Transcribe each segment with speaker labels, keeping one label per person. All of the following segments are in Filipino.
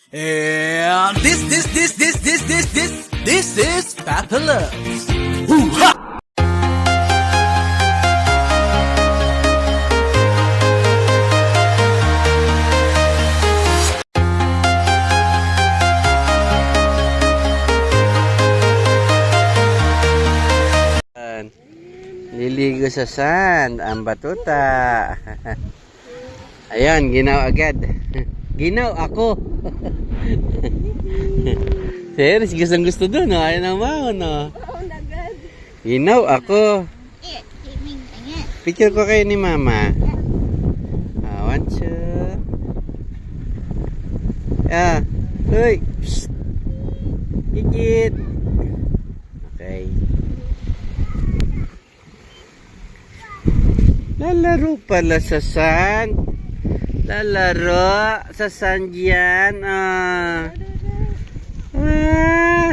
Speaker 1: And this is Papa Loves. Hoo-ha!
Speaker 2: Liligo sa sand ang batuta. Ayan, ginaw agad. Ginaw ako. Serious, gustong gusto doon, no? Ayaw na mahon, no? Ginaw ako. Picture ko kayo ni mama. One, two. Ah, uy. Gigit. Okay. Lalaro pala sa sand. Lalaro sa sand yan.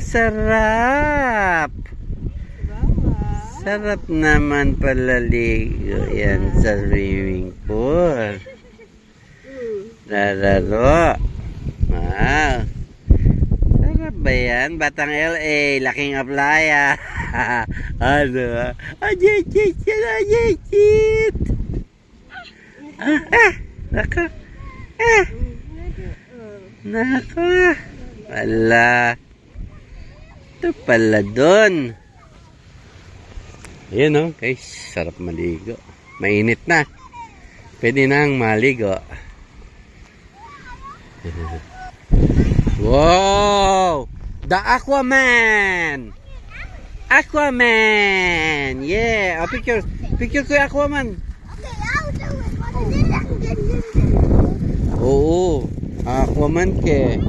Speaker 2: Sarap. Sarap naman pala ligo yan sa swimming pool. Lalaro. Wow. Sarap ba yan? Batang LA. Laking aplaya. Ano? Ajit. Nako. Nako. Wala. Ito pala doon. Ayan, oh, guys. Sarap maligo. Mainit na. Pwede nang maligo. Wow! The Aquaman! Aquaman! Yeah! Oh, picture ko yung Aquaman. Oo. Aquaman ke.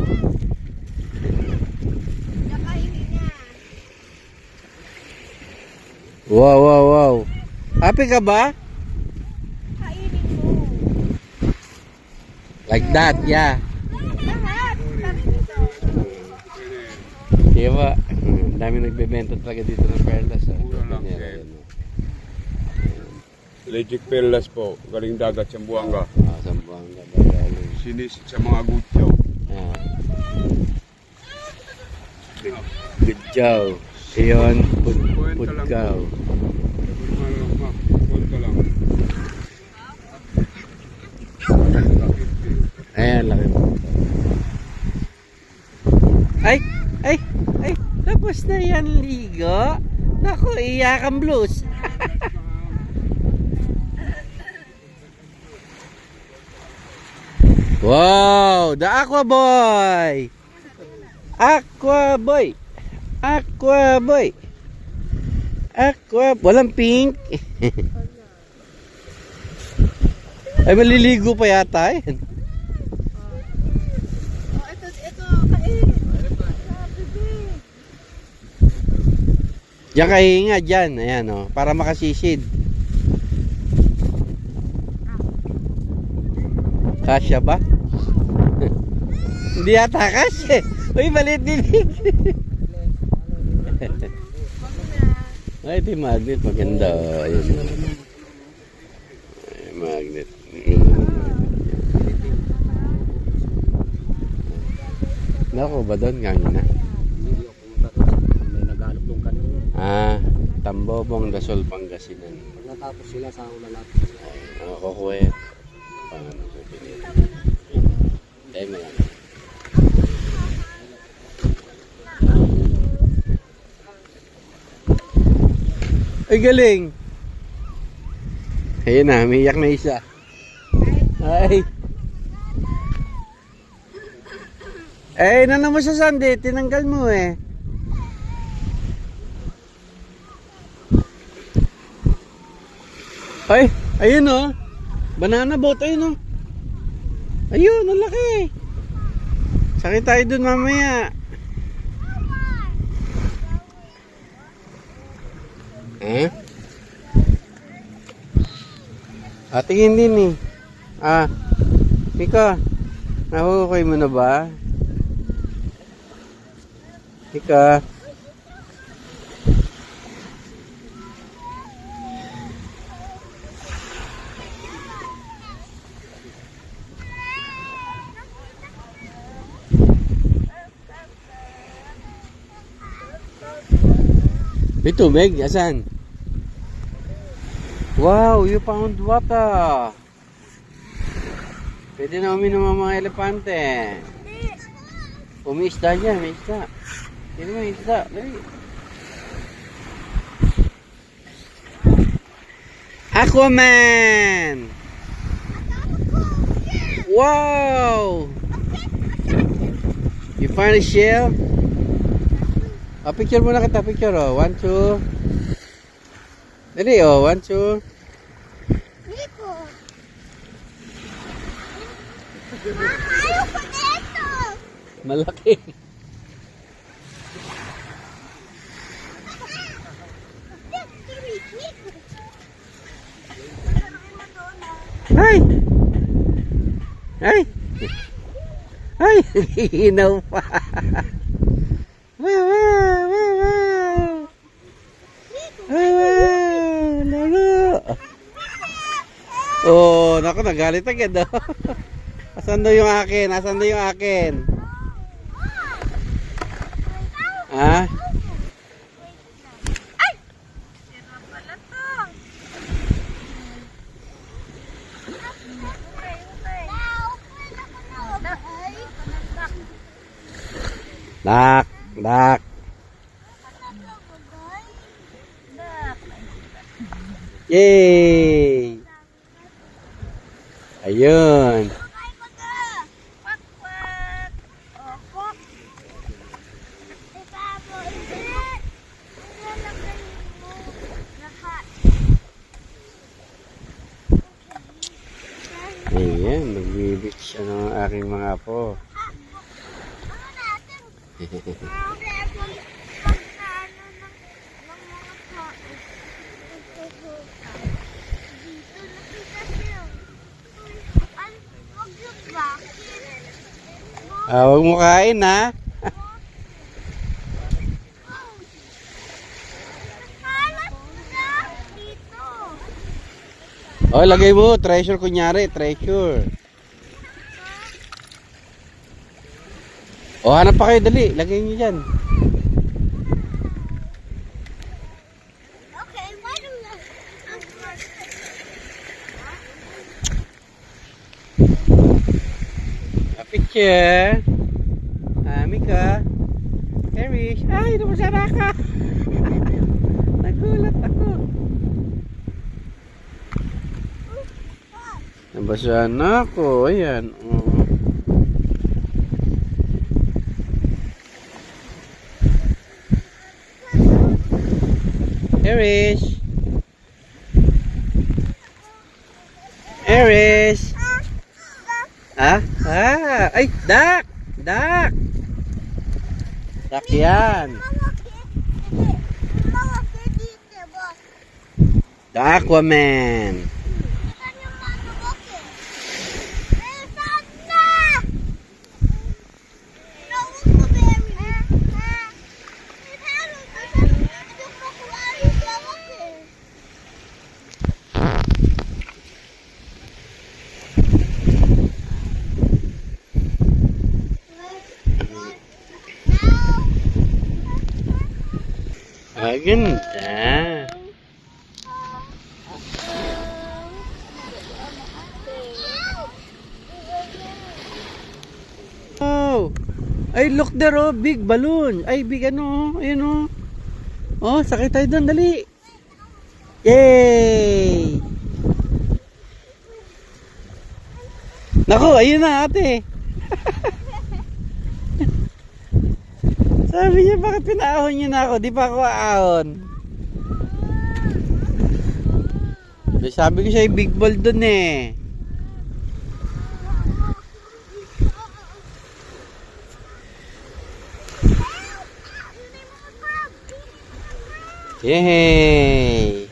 Speaker 2: Wow. Happy ka ba? Like that, yeah. Diba? Ang dami nagbebenta talaga dito ng perlas.
Speaker 3: Legit perlas po, galing dagat sa Buanga.
Speaker 2: Sa Buanga.
Speaker 3: Sinisit sa mga gutyaw.
Speaker 2: Good job. Iyon, putkaw.
Speaker 3: Punta lang.
Speaker 2: Ayan, laki mo. Ay! Tapos na yan, ligo. Naku, iyakan blues. Wow! The Aqua Boy! Walang pink. Ay, maliligo pa yata eh. Diyan kahinga dyan. Ayan, oh, para makasisid. Kasya ba? Hindi yata kasya. Uy, maliit dilig. Ay, ito yung magnet. Maganda. Ayun. Ay, magnet. Naku ba doon? Gangin na. Tambobong Dasol, Pangasinan.
Speaker 4: Pag natapos sila sa ulalap.
Speaker 2: Ay, kukuha. Paano sa pinili? Tayo mo lang. Ay, galing! Ayun na, may iyak na isa. Ay! Eh, ano mo sa Sunday? Tinanggal mo eh. Ay, ayun oh. Banana boat, ayun oh. Ayun, ang laki. Sakit tayo dun mamaya. Tingin din eh. Mika, nahukay mo na ba? Mika. May tubig? Asan? Wow, you found water. Pwede na uminom ang mga elepante. Umiisda dyan, may isda. Sino may isda? Lari. Aquaman! Wow! You find a shell? Picture muna kita, picture. 1, 2. Dali, 1, 2.
Speaker 5: Ayoko nito!
Speaker 2: Malaki. Ay! Ay! Ay! Hinaw pa. Wow! Wow! Wow! Wow! Wow! Lalo! Oh, naku, nagalit agad. Asan daw yung akin? Asan daw yung akin? Ha? Dak, dak. Yay! Ayun. Ayan, magbibit siya ng aking mga apo. Huwag mo kain, ha? Oh, lagay mo. Treasure kunyari. Treasure. Oh, hanap pa kayo. Dali. Lagay nyo dyan.
Speaker 5: Okay, why don't
Speaker 2: A picture. Mika. Erish. Ay, namasara ka. Nagulat ako. Nabasaan na ako. Ayan. Erish. Erish. Ah? Ah. Ay, dak. Dak. Dak yan. The Aquaman. Ganda. Oh. Ay, look there, oh. Big balloon. Ay, big ano, oh. Ayun, oh. Oh, sakay tayo doon. Dali. Yay! Naku, ayun na, ate. Sabi niya, bakit pinaahon niyo na ako? Di pa ako aahon. Sabi ko siya, big ball dun eh. Yay!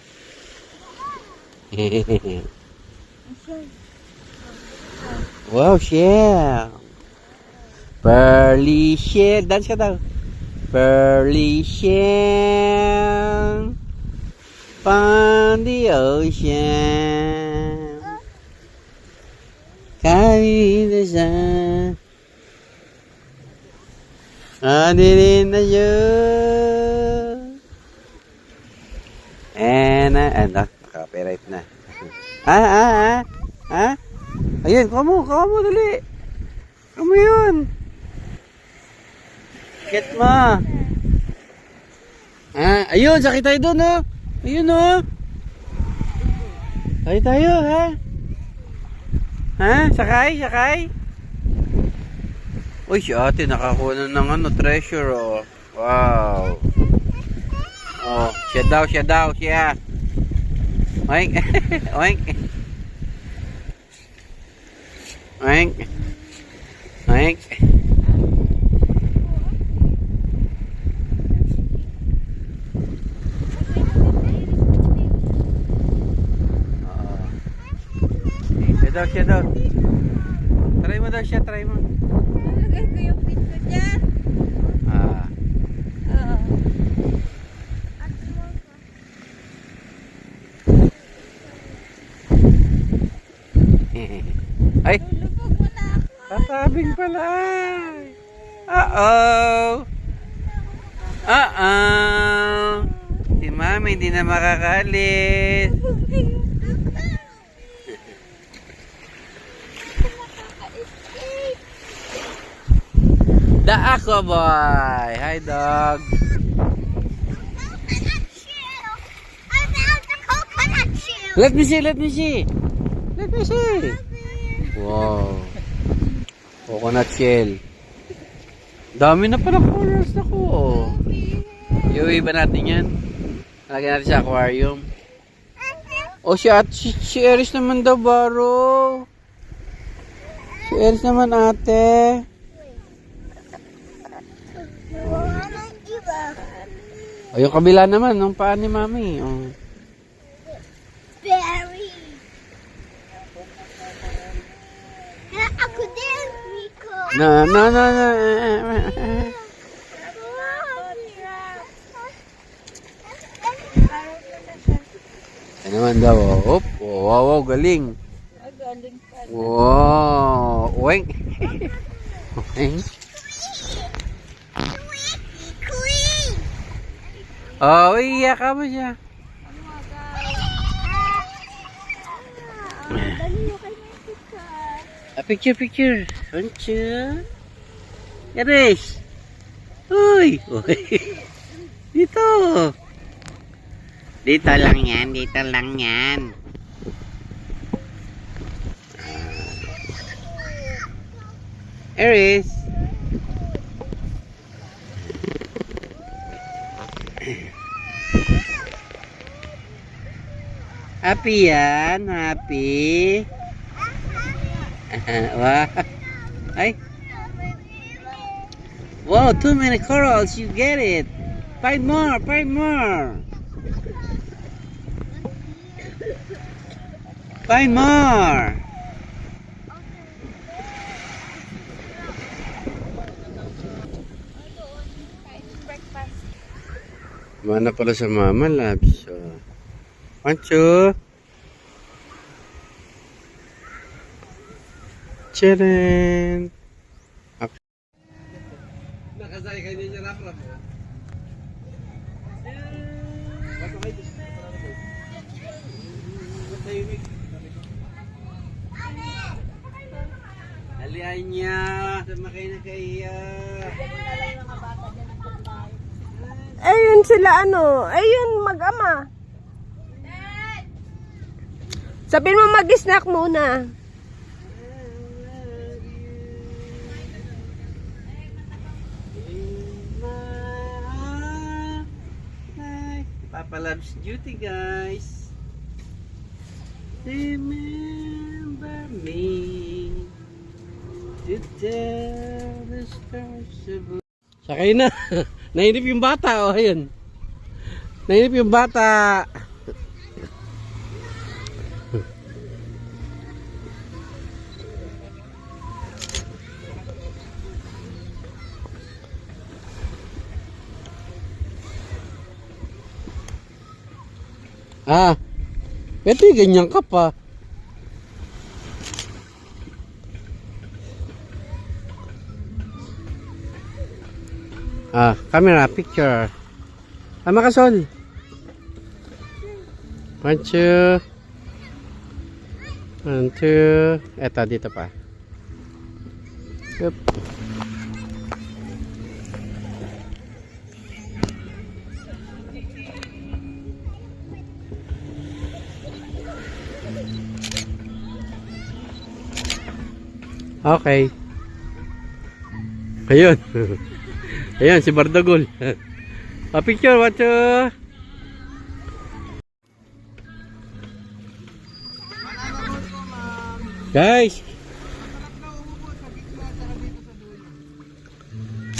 Speaker 2: Wow, shell. Pearly shell. Dance ka daw. Pearly shell on the ocean, carry the sun, on it in the Ano? Copyright na. Ayun, kuha mo, dali. Kuha mo yun. Get mo. Ayun, sakit tayo doon, oh. Ayun, oh. Sakit tayo, ha? Sakay? Uy, si ate, nakakuha na ng treasure, oh. Wow. Oh, siya daw. Oink. Oink. Siya daw. Try mo daw siya,
Speaker 5: Nalagay ko yung pin ko dyan. Oo.
Speaker 2: Ay,
Speaker 5: Lubog mo na ako.
Speaker 2: tatabing pala. Si Mami hindi na makakalis. The Aqua Boy. Hi, dog.
Speaker 5: I found the coconut shell.
Speaker 2: Let me see. Wow. Coconut shell. Dami na pala colors na ko. Iuwi ba natin yan? Lagyan natin sa aquarium. Oh, si Eris naman daw, Baro. Si Eris naman, ate. O, yung kabila naman, nung paa ni Mami. Oh.
Speaker 5: Berry. Ako din, Rico.
Speaker 2: No. Ano naman daw, oh. Wow, galing. Wow. Oink. Oink. Oh, iyak ka mo siya. Picture. Sancha. Eres. Uy. Dito. Dito lang yan. Eris. Happy yan, happy. Wow. Ay. Wow, too many corals, you get it. Find more. Find more. Mana pala sa Mama Labs. So, 1, 2. Tcharan! Nakasay kayo niya rap-rap. Alihan niya. Sama kayo na kaya.
Speaker 6: Ayun sila ayun mag-ama. Sabihin mo mag-snack muna.
Speaker 2: Papa loves duty, guys. Remember me to tell the stars above. Sakay na. Nainip yung bata, oh, ayun. Nainip yung bata. Pwede ganyan ka pa. Camera, picture. Makasol. 1, 2. 1, 2. Eto, dito pa. Yup. Okay. Ayun. Ayun, si Bardagol. Picture, what you? Guys.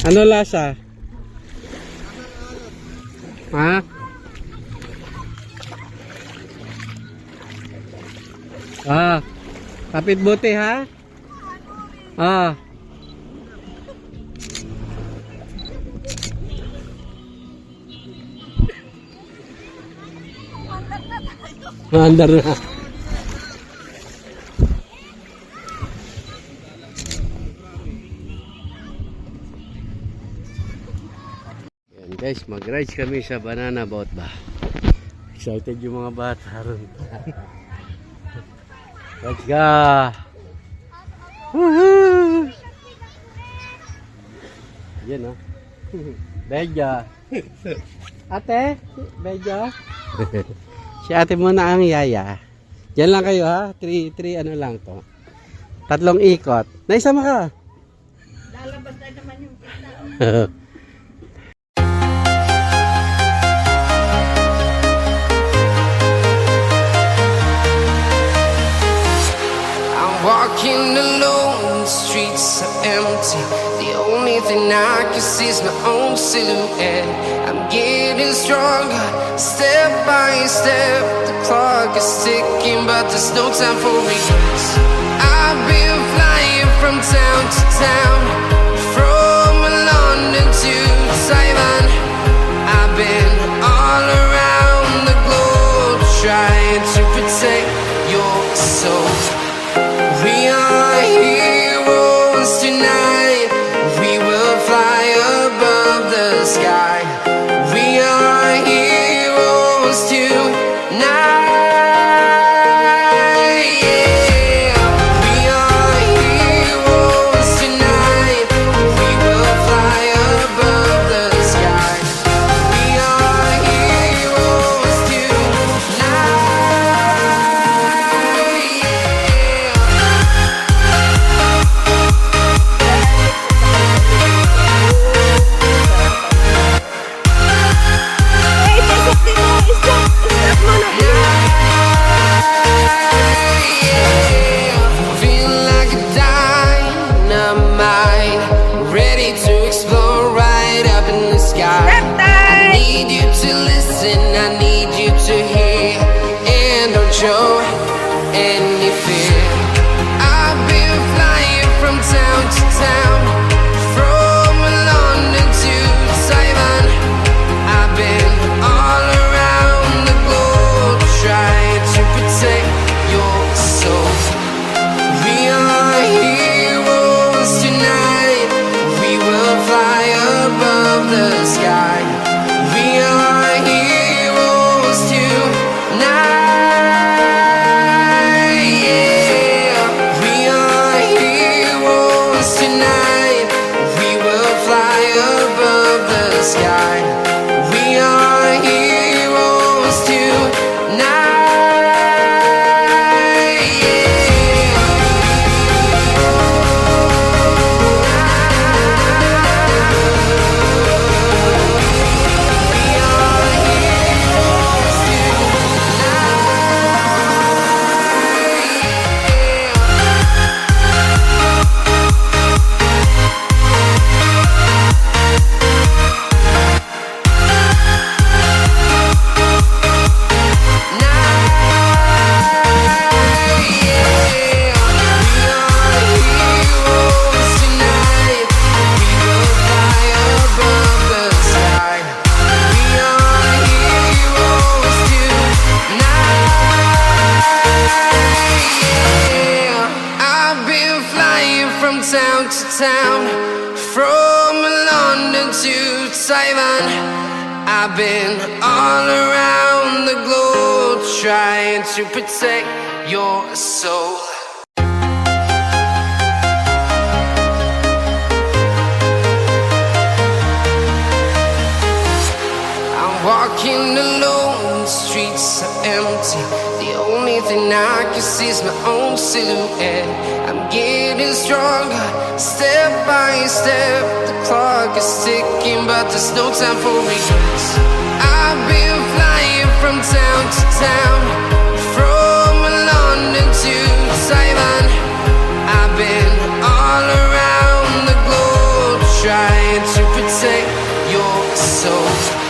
Speaker 2: Ano lasa? Ha? Ah. Kapit buti ha? Ah. Andar na. Yan guys, mag-rides kami sa banana boat ba. Excited yung mga bata ron. Let's go. Woohoo! Yan oh. Beja. Ate, Beja. Si ate muna ang yaya. Diyan lang kayo ha. 3 ano lang to. 3 ikot. Naisama ka.
Speaker 6: Lalabas na naman yung kita.
Speaker 7: Walking alone, the streets are empty. The only thing I can see is my own silhouette. I'm getting stronger, step by step. The clock is ticking, but there's no time for regrets. I've been flying from town to town, from London to Taiwan. I've been all around the globe, trying to protect your soul. We are heroes tonight. We will fly above the sky. We are heroes tonight. Yeah. We are heroes tonight. We will fly above the sky. We are heroes tonight.
Speaker 6: Ay, pasok din mo. Stop. Stop mo na.
Speaker 7: Feeling like a dynamite, ready to explore right up in the sky. I need you to listen, I need you to hear, and don't show any fear. I've been flying from town to town, from London to Taiwan. I've been all around the globe, trying to protect your soul. We are heroes tonight. We will fly above the sky. We are heroes tonight. Yeah. We are heroes tonight. We will fly above the sky. We are heroes tonight. From town to town, from London to Taiwan. I've been all around the globe trying to protect your soul. I'm walking alone, the streets are empty. The only thing I can see is my own silhouette. I'm getting stronger, step by step. The clock is ticking, but there's no time for regrets. I've been flying from town to town, from London to Taiwan. I've been all around the globe trying to protect your soul.